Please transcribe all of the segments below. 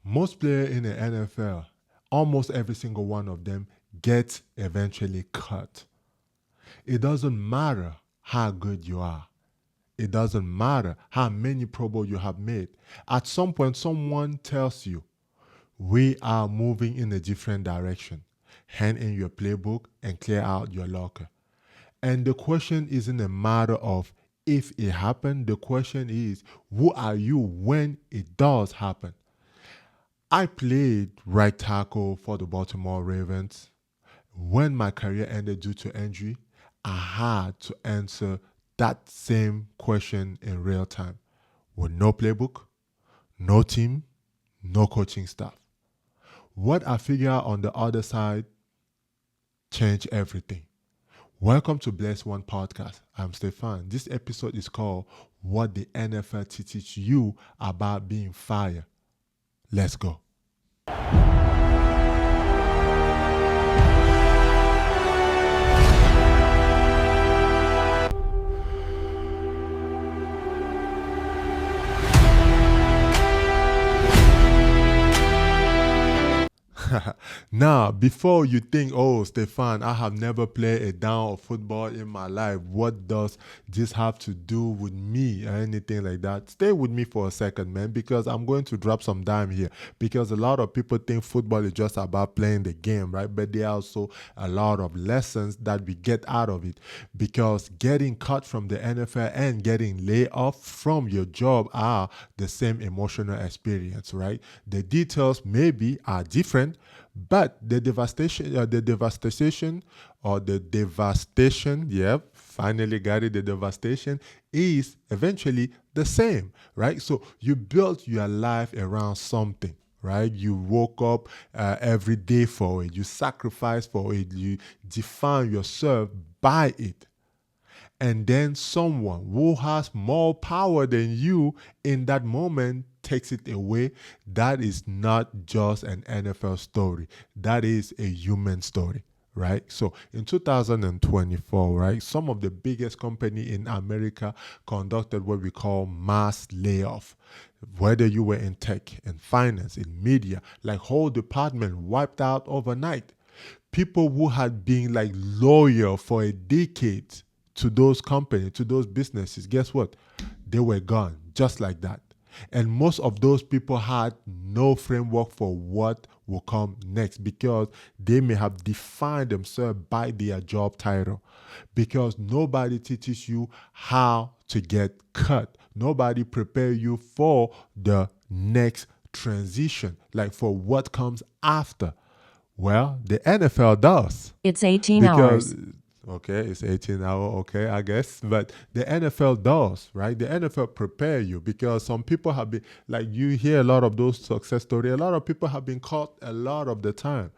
Most players in the NFL, almost every single one of them, gets eventually cut. It doesn't matter how good you are. It doesn't matter how many Pro Bowl you have made. At some point, someone tells you, we are moving in a different direction. Hand in your playbook and clear out your locker. And the question isn't a matter of if it happened. The question is, who are you when it does happen? I played right tackle for the Baltimore Ravens. When my career ended due to injury, I had to answer that same question in real time with no playbook, no team, no coaching staff. What I figured out on the other side changed everything. Welcome to Bless One Podcast. I'm Stefan. This episode is called What the NFL Teaches You About Being Fired. Let's go. Now, before you think, oh, Stefan, I have never played a down of football in my life. What does this have to do with me or anything like that? Stay with me for a second, man, because I'm going to drop some dime here. Because a lot of people think football is just about playing the game, right? But there are also a lot of lessons that we get out of it. Because getting cut from the NFL and getting laid off from your job are the same emotional experience, right? The details maybe are different, but the devastation, yep, finally got it, the devastation is eventually the same, right? So you built your life around something, right? You woke up every day for it, you sacrifice for it, you define yourself by it. And then someone who has more power than you in that moment takes it away. That is not just an NFL story. That is a human story, right? So in 2024, right, some of the biggest company in America conducted what we call mass layoff. Whether you were in tech, in finance, in media, like whole department wiped out overnight. People who had been like loyal for a decade to those companies, to those businesses, guess what? They were gone just like that. And most of those people had no framework for what will come next because they may have defined themselves by their job title. Because nobody teaches you how to get cut. Nobody prepare you for the next transition, like for what comes after. Well, the NFL does. It's 18 Because hours. okay, it's 18 hour, okay, I guess. But the NFL does, right? The NFL prepare you because some people have been like you hear a lot of those success stories. A lot of people have been caught a lot of the time.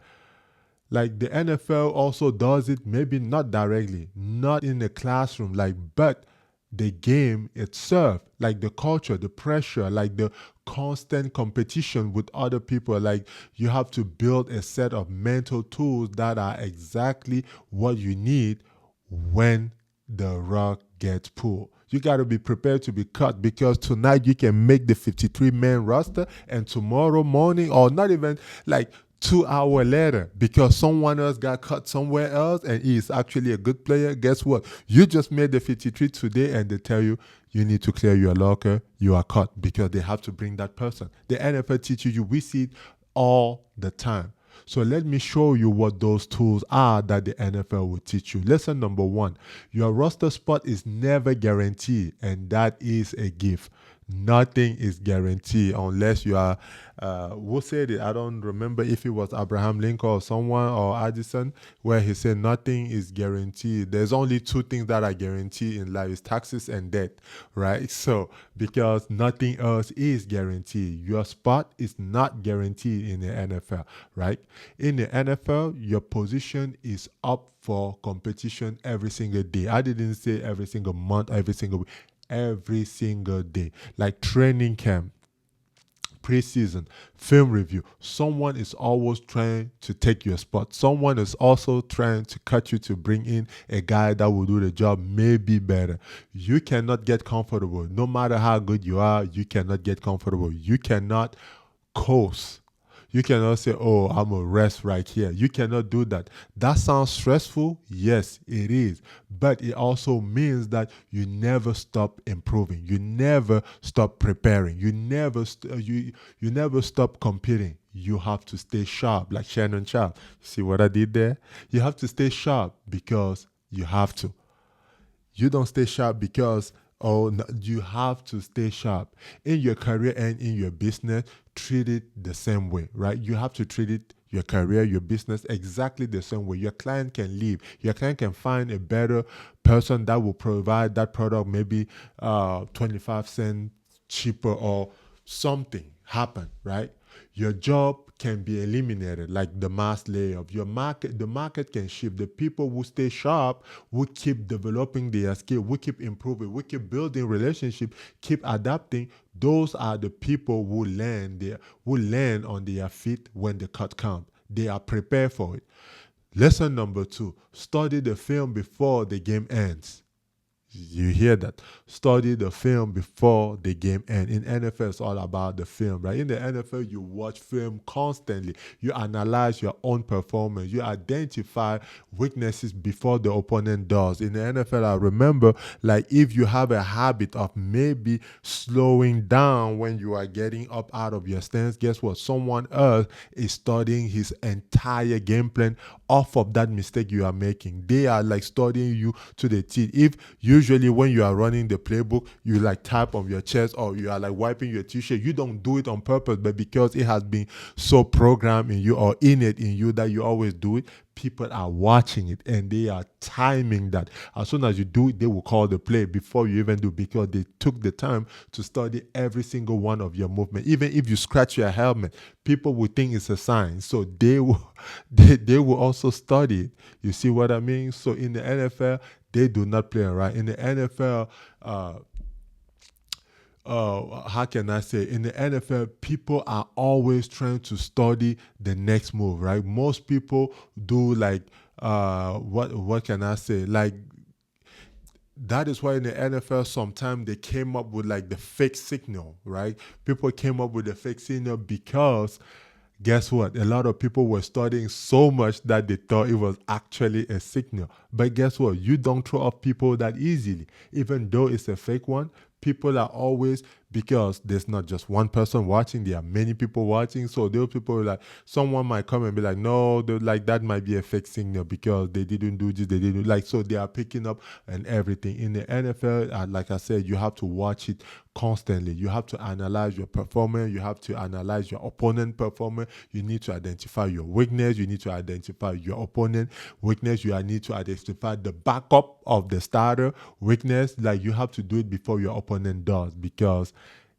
Like the NFL also does it, maybe not directly, not in the classroom, like, but the game itself, like the culture, the pressure, like the constant competition with other people, like you have to build a set of mental tools that are exactly what you need when the rug gets pulled. You got to be prepared to be cut because tonight you can make the 53-man roster and tomorrow morning or not even like 2 hours later because someone else got cut somewhere else and he is actually a good player. Guess what? You just made the 53 today and they tell you you need to clear your locker. You are cut because they have to bring that person. The NFL teaches you. We see it all the time. So let me show you what those tools are that the NFL will teach you. Lesson number one, your roster spot is never guaranteed, and that is a gift. Nothing is guaranteed unless you are, who said it? I don't remember if it was Abraham Lincoln or someone or Addison, where he said nothing is guaranteed. There's only two things that are guaranteed in life, is taxes and death, right? So, because nothing else is guaranteed. Your spot is not guaranteed in the NFL, right? In the NFL, your position is up for competition every single day. I didn't say every single month, every single week, every single day. Like training camp, preseason, film review. Someone is always trying to take your spot. Someone is also trying to cut you to bring in a guy that will do the job maybe better. You cannot get comfortable. No matter how good you are, you cannot get comfortable. You cannot coast. You cannot say, oh, I'm going to rest right here. You cannot do that. That sounds stressful. Yes, it is. But it also means that you never stop improving. You never stop preparing. You never stop competing. You have to stay sharp, like Shannon Sharp. See what I did there? You have to stay sharp because you have to. You don't stay sharp because, oh no, you have to stay sharp in your career and in your business. Treat it the same way, right? You have to treat it, your career, your business, exactly the same way. Your client can leave. Your client can find a better person that will provide that product, maybe 25 cents cheaper, or something happen, right? Your job can be eliminated, like the mass layoff. The market can shift. The people who stay sharp, who keep developing their skill, who keep improving, who keep building relationship, keep adapting. Those are the people who land on their feet when the cut comes. They are prepared for it. Lesson number 2: study the film before the game ends. You hear that? Study the film before the game ends. In NFL, it's all about the film, right? In the NFL, you watch film constantly. You analyze your own performance. You identify weaknesses before the opponent does. In the NFL, I remember, like, if you have a habit of maybe slowing down when you are getting up out of your stance, guess what? Someone else is studying his entire game plan off of that mistake you are making. They are like studying you to the teeth. If usually when you are running the playbook, you like tap on your chest or you are like wiping your t-shirt, you don't do it on purpose, but because it has been so programmed in you or innate in you that you always do it, people are watching it and they are timing that. As soon as you do it, they will call the play before you even do, because they took the time to study every single one of your movement. Even if you scratch your helmet, people will think it's a sign. So they will they will also study it. You see what I mean? So in the NFL, they do not play around. In the NFL, how can I say? In the NFL, people are always trying to study the next move, right? Most people do like what can I say? Like, that is why in the NFL sometimes they came up with like the fake signal, right? People came up with the fake signal because guess what? A lot of people were studying so much that they thought it was actually a signal. But guess what? You don't throw off people that easily. Even though it's a fake one, people are always, because there's not just one person watching, there are many people watching. So those people are like, someone might come and be like, no, like that might be a fake signal because they didn't do this, they didn't like, so they are picking up and everything. In the NFL, like I said, you have to watch it constantly. You have to analyze your performance. You have to analyze your opponent performance. You need to identify your weakness. You need to identify your opponent weakness. You need to identify the backup of the starter weakness. Like, you have to do it before your opponent does, because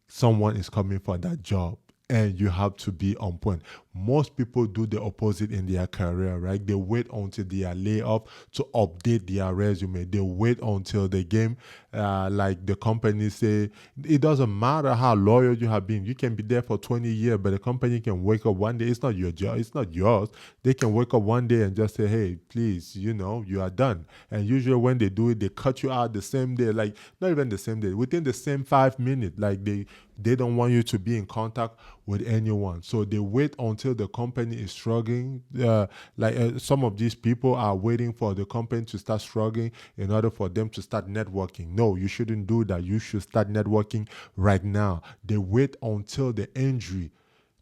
someone is coming for that job and you have to be on point. Most people do the opposite in their career, right? They wait until they are laid off to update their resume. They wait until the game, like the company say, it doesn't matter how loyal you have been. You can be there for 20 years, but the company can wake up one day. It's not your job. It's not yours. They can wake up one day and just say, hey, please, you are done. And usually when they do it, they cut you out the same day, like not even the same day, within the same 5 minutes. Like they don't want you to be in contact with anyone. So they wait until the company is struggling. Some of these people are waiting for the company to start struggling in order for them to start networking. No, you shouldn't do that. You should start networking right now. They wait until the injury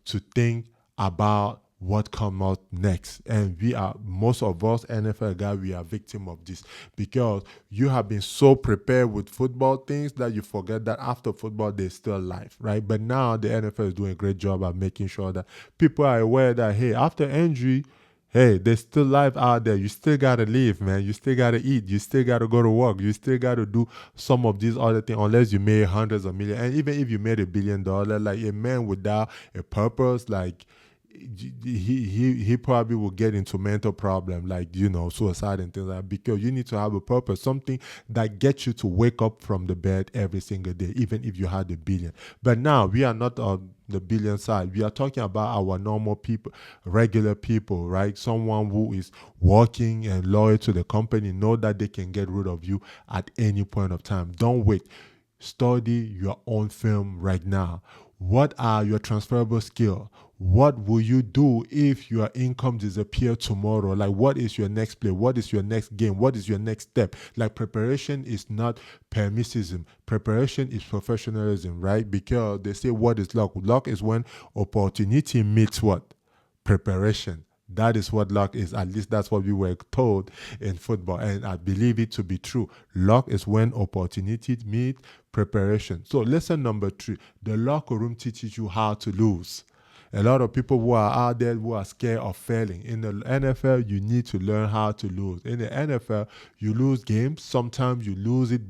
to think about what come out next. And most of us NFL guys, we are victim of this, because you have been so prepared with football things that you forget that after football there's still life, right? But now the NFL is doing a great job at making sure that people are aware that, hey, after injury, hey, there's still life out there. You still gotta live, man. You still gotta eat. You still gotta go to work. You still gotta do some of these other things, unless you made hundreds of millions. And even if you made $1 billion, like a man without a purpose, like he probably will get into mental problem, like suicide and things like that, because you need to have a purpose, something that gets you to wake up from the bed every single day, even if you had $1 billion. But now we are not on the billion side. We are talking about our normal people, regular people, right? Someone who is working and loyal to the company, know that they can get rid of you at any point of time. Don't wait. Study your own film right now. What are your transferable skills? What will you do if your income disappear tomorrow? Like, what is your next play? What is your next game? What is your next step? Like, preparation is not permissivism. Preparation is professionalism, right? Because they say, what is luck? Luck is when opportunity meets what? Preparation. That is what luck is. At least that's what we were told in football. And I believe it to be true. Luck is when opportunity meet preparation. So lesson number 3, the locker room teaches you how to lose. A lot of people who are out there who are scared of failing. In the NFL, you need to learn how to lose. In the NFL, you lose games. Sometimes you lose it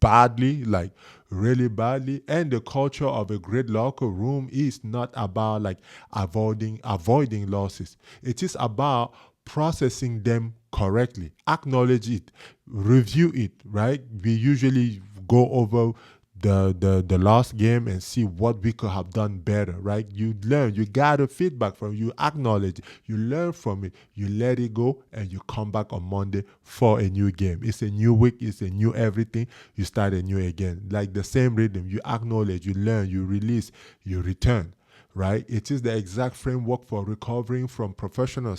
badly, like really badly. And the culture of a great locker room is not about like avoiding losses. It is about processing them correctly, acknowledge it, review it, right? We usually go over the last game and see what we could have done better, right? You learn, you gather feedback from, you acknowledge, you learn from it, you let it go, and you come back on Monday for a new game. It's a new week, it's a new everything. You start a new again, like the same rhythm. You acknowledge, you learn, you release, you return. Right, it is the exact framework for recovering from professional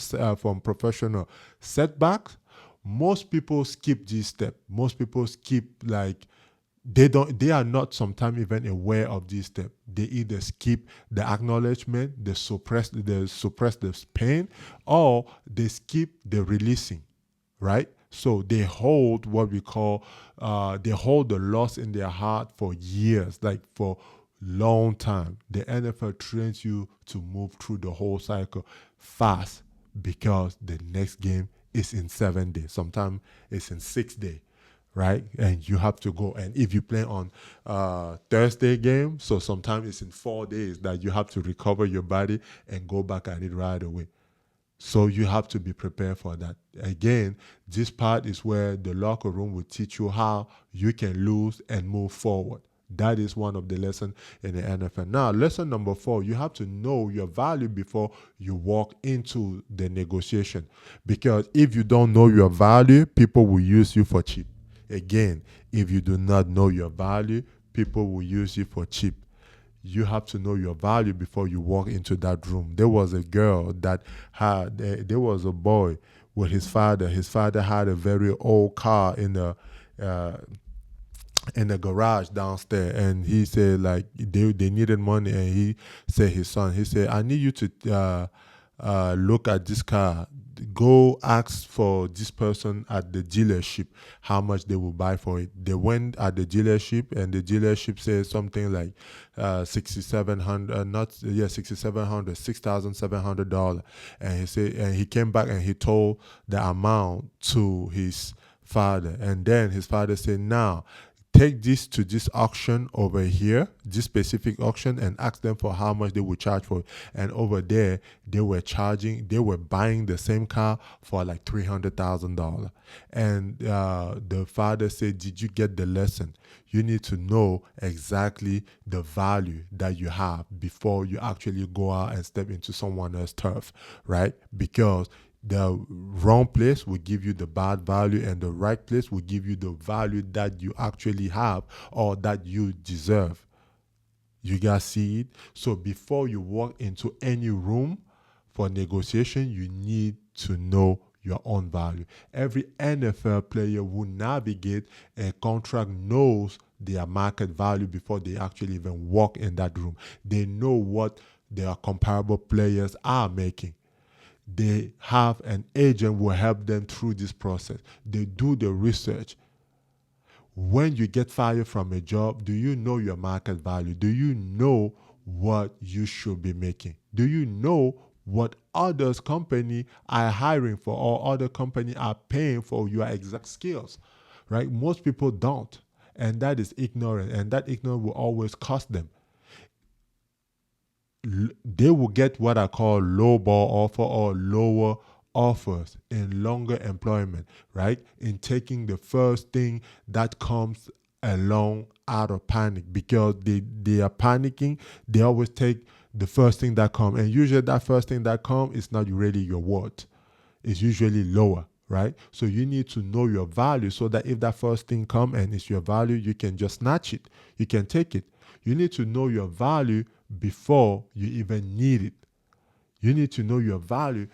setbacks. Most people skip this step. Most people skip, like, they are not sometimes even aware of this step. They either skip the acknowledgement, they suppress the pain, or they skip the releasing, right? So they hold what we call they hold the loss in their heart for years, like for long time. The NFL trains you to move through the whole cycle fast, because the next game is in 7 days. Sometimes it's in 6 days, right? And you have to go. And if you play on Thursday game, so sometimes it's in 4 days that you have to recover your body and go back at it right away. So you have to be prepared for that. Again, this part is where the locker room will teach you how you can lose and move forward. That is one of the lessons in the NFL. Now, lesson number 4, you have to know your value before you walk into the negotiation. Because if you don't know your value, people will use you for cheap. Again, if you do not know your value, people will use you for cheap. You have to know your value before you walk into that room. There was a girl that there was a boy with his father. His father had a very old car uh, in the garage downstairs, and he said like they needed money, and he said he said, I need you to look at this car, go ask for this person at the dealership how much they will buy for it. They went at the dealership, and the dealership said something like 6,700, not yeah 6,700, $6,700. And he said, and he came back and he told the amount to his father, and then his father said, now take this to this auction over here, this specific auction, and ask them for how much they would charge for it. And over there, they were buying the same car for like $300,000. And the father said, did you get the lesson? You need to know exactly the value that you have before you actually go out and step into someone else's turf, right? Because the wrong place will give you the bad value, and the right place will give you the value that you actually have or that you deserve. You guys see it? So before you walk into any room for negotiation, you need to know your own value. Every NFL player who navigate a contract knows their market value before they actually even walk in that room. They know what their comparable players are making. They have an agent who will help them through this process. They do the research. When you get fired from a job, do you know your market value? Do you know what you should be making? Do you know what others company are hiring for, or other company are paying for your exact skills? Right? Most people don't. And that is ignorant. And that ignorance will always cost them. They will get what I call low ball offer or lower offers in longer employment, right? In taking the first thing that comes along out of panic, because they are panicking. They always take the first thing that comes, and usually that first thing that comes is not really your worth. It's usually lower, right? So you need to know your value, so that if that first thing comes and it's your value, you can just snatch it. You can take it. You need to know your value before you even need it. You need to know your value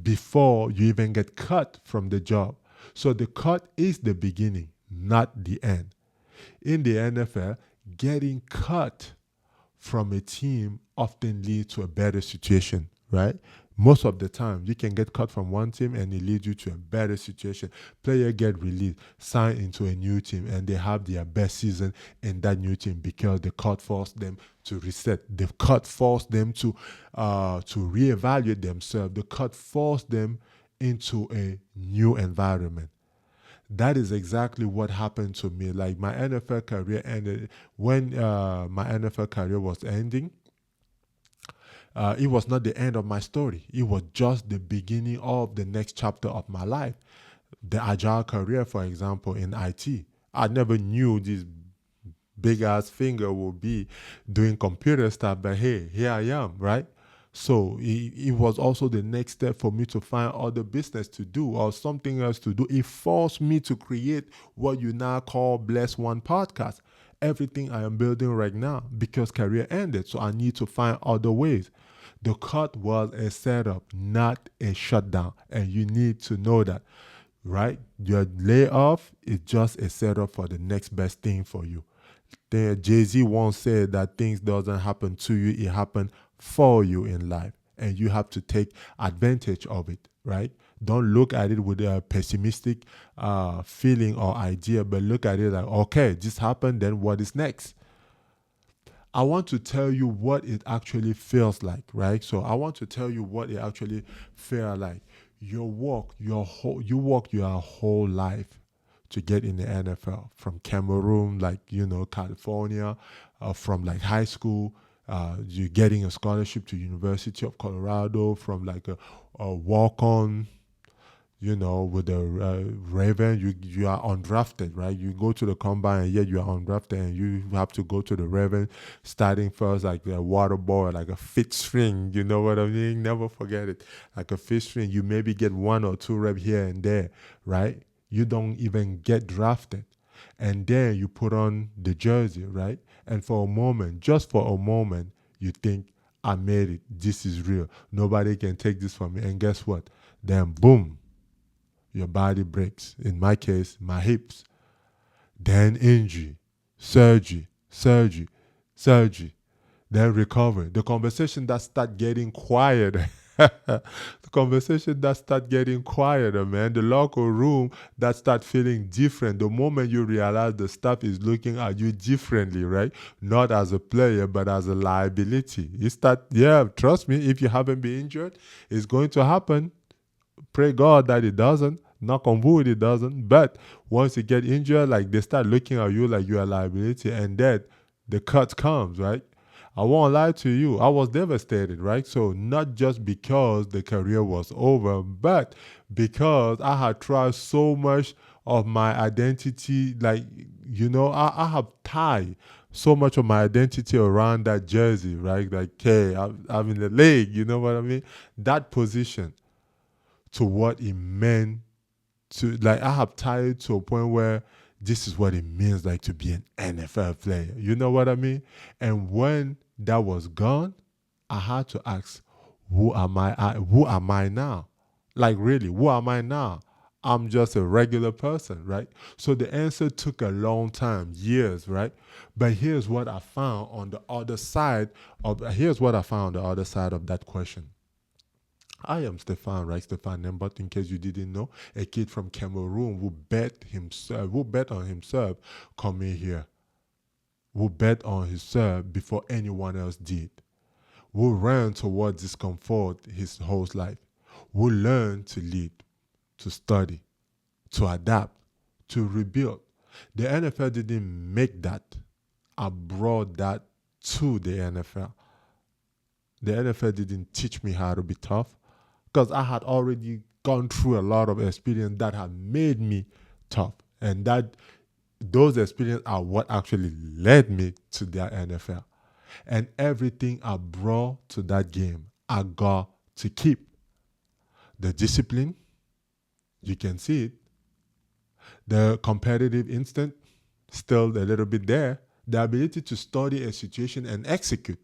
before you even get cut from the job. So the cut is the beginning, not the end. In the NFL, getting cut from a team often leads to a better situation, right? Most of the time, you can get cut from one team and it leads you to a better situation. Player get released, sign into a new team, and they have their best season in that new team because the cut forced them to reset. The cut forced them to reevaluate themselves. The cut forced them into a new environment. That is exactly what happened to me. Like my NFL career ended when my NFL career was ending. It was not the end of my story. It was just the beginning of the next chapter of my life. The agile career, for example, in IT. I never knew this big ass finger would be doing computer stuff, but hey, here I am, right? So it was also the next step for me to find other business to do or something else to do. It forced me to create what you now call Bless One podcast. Everything I am building right now because career ended. So I need to find other ways. The cut was a setup, not a shutdown. And you need to know that, right? Your layoff is just a setup for the next best thing for you. Jay-Z once said that things doesn't happen to you, it happens for you in life. And you have to take advantage of it, right? Don't look at it with a pessimistic feeling or idea, but look at it like, okay, this happened, then what is next? I want to tell you what it actually feels like, right? So I want to tell you what it actually feels like. You work your whole life to get in the NFL from Cameroon, like, California, from like high school. You're getting a scholarship to University of Colorado from like a walk-on, with the Raven. You are undrafted, right? You go to the combine and yet you are undrafted and you have to go to the Raven starting first like a water boy, like a fifth string, you know what I mean? Never forget it. Like a fifth string, you maybe get 1 or 2 reps here and there, right? You don't even get drafted. And then you put on the jersey, right? And for a moment, just for a moment, you think, I made it. This is real. Nobody can take this from me. And guess what? Then boom, your body breaks. In my case, my hips. Then injury, surgery, then recovery. The conversation that start getting quieter. The conversation that start getting quieter, man. The locker room that start feeling different. The moment you realize the staff is looking at you differently, right? Not as a player, but as a liability. Trust me, if you haven't been injured, it's going to happen. Pray God that it doesn't. Knock on wood, it doesn't. But once you get injured, like they start looking at you like you're a liability, and then the cut comes, right? I won't lie to you. I was devastated, right? So not just because the career was over, but because I had tried so much of my identity, like, I have tied so much of my identity around that jersey, right? Like, hey, I'm in the league, you know what I mean? That position to what it meant to, like, I have tied it to a point where this is what it means like to be an NFL player. You know what I mean? And when that was gone, I had to ask, who am who am I now? Like, really, who am I now? I'm just a regular person, right? So the answer took a long time, years, right? But here's what I found on the other side of that question. I am Stefan, right? Stefan Nembot, in case you didn't know, a kid from Cameroon who bet on himself coming here, who bet on himself before anyone else did, who ran towards discomfort his whole life, who learned to lead, to study, to adapt, to rebuild. The NFL didn't make that. I brought that to the NFL. The NFL didn't teach me how to be tough because I had already gone through a lot of experience that had made me tough. And those experiences are what actually led me to the NFL. And everything I brought to that game, I got to keep. The discipline, you can see it. The competitive instinct, still a little bit there. The ability to study a situation and execute.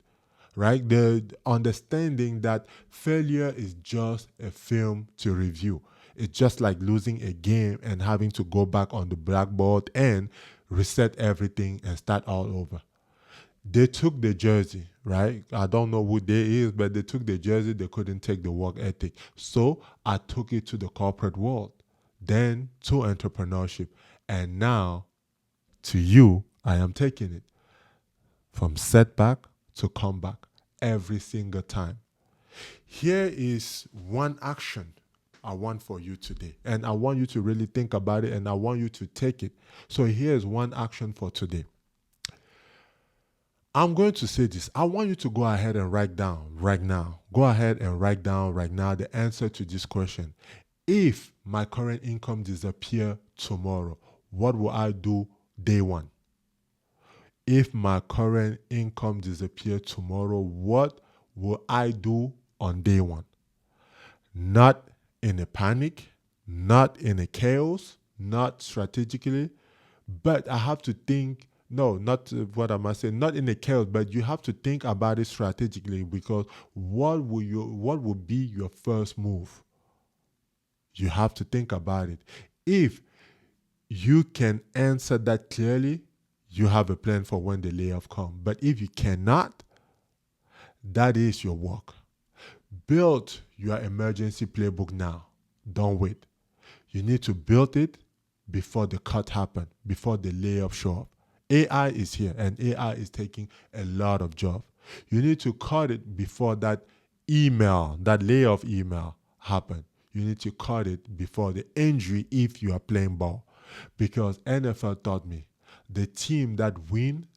right? The understanding that failure is just a film to review. It's just like losing a game and having to go back on the blackboard and reset everything and start all over. They took the jersey, right? I don't know who they is, but they took the jersey. They couldn't take the work ethic. So I took it to the corporate world, then to entrepreneurship. And now to you, I am taking it from setback to comeback every single time. Here is one action I want for you today. And I want you to really think about it and I want you to take it. So here's one action for today. I'm going to say this. I want you to go ahead and write down right now. Go ahead and write down right now the answer to this question. If my current income disappear tomorrow, what will I do day one? If my current income disappear tomorrow, what will I do on day one? Not in a panic, not in a chaos, not strategically, but I have to think, no, not what am I saying, not in a chaos, but you have to think about it strategically because what will be your first move? You have to think about it. If you can answer that clearly, you have a plan for when the layoff comes. But if you cannot, that is your work. Build your emergency playbook now. Don't wait. You need to build it before the cut happen, before the layoff show up. AI is here and AI is taking a lot of jobs. You need to cut it before that email, that layoff email happen. You need to cut it before the injury if you are playing ball. Because NFL taught me the team that win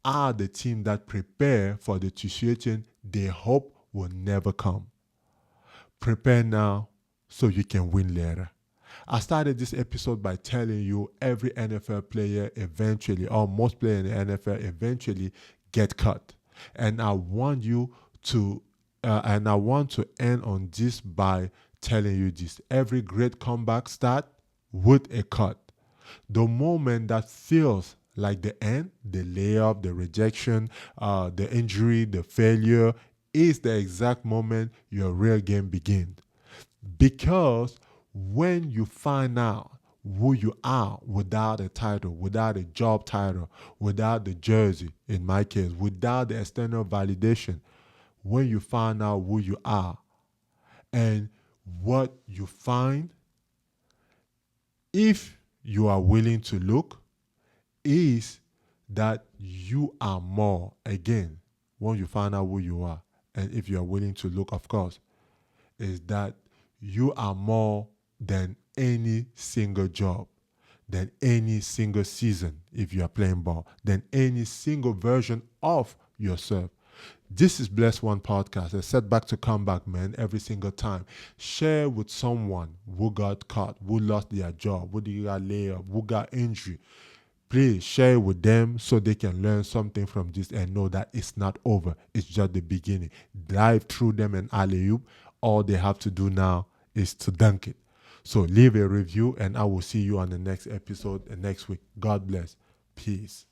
are the team that prepare for the situation they hope will never come. Prepare now so you can win later. I started this episode by telling you every NFL player eventually, or most players in the NFL eventually get cut. And I want you to, and I want to end on this by telling you this. Every great comeback start with a cut. The moment that feels like the end, the layoff, the rejection, the injury, the failure, is the exact moment your real game begins. Because when you find out who you are without a title, without a job title, without the jersey, in my case, without the external validation, when you find out who you are and what you find, if you are willing to look, is that you are more. Again, when you find out who you are, and if you are willing to look, of course, is that you are more than any single job, than any single season if you are playing ball, than any single version of yourself. This is Bless One Podcast, a setback to comeback, man, every single time. Share with someone who got caught, who lost their job, who got laid off, who got injury. Please share with them so they can learn something from this and know that it's not over. It's just the beginning. Dive through them and alley-oop. All they have to do now is to dunk it. So leave a review and I will see you on the next episode next week. God bless. Peace.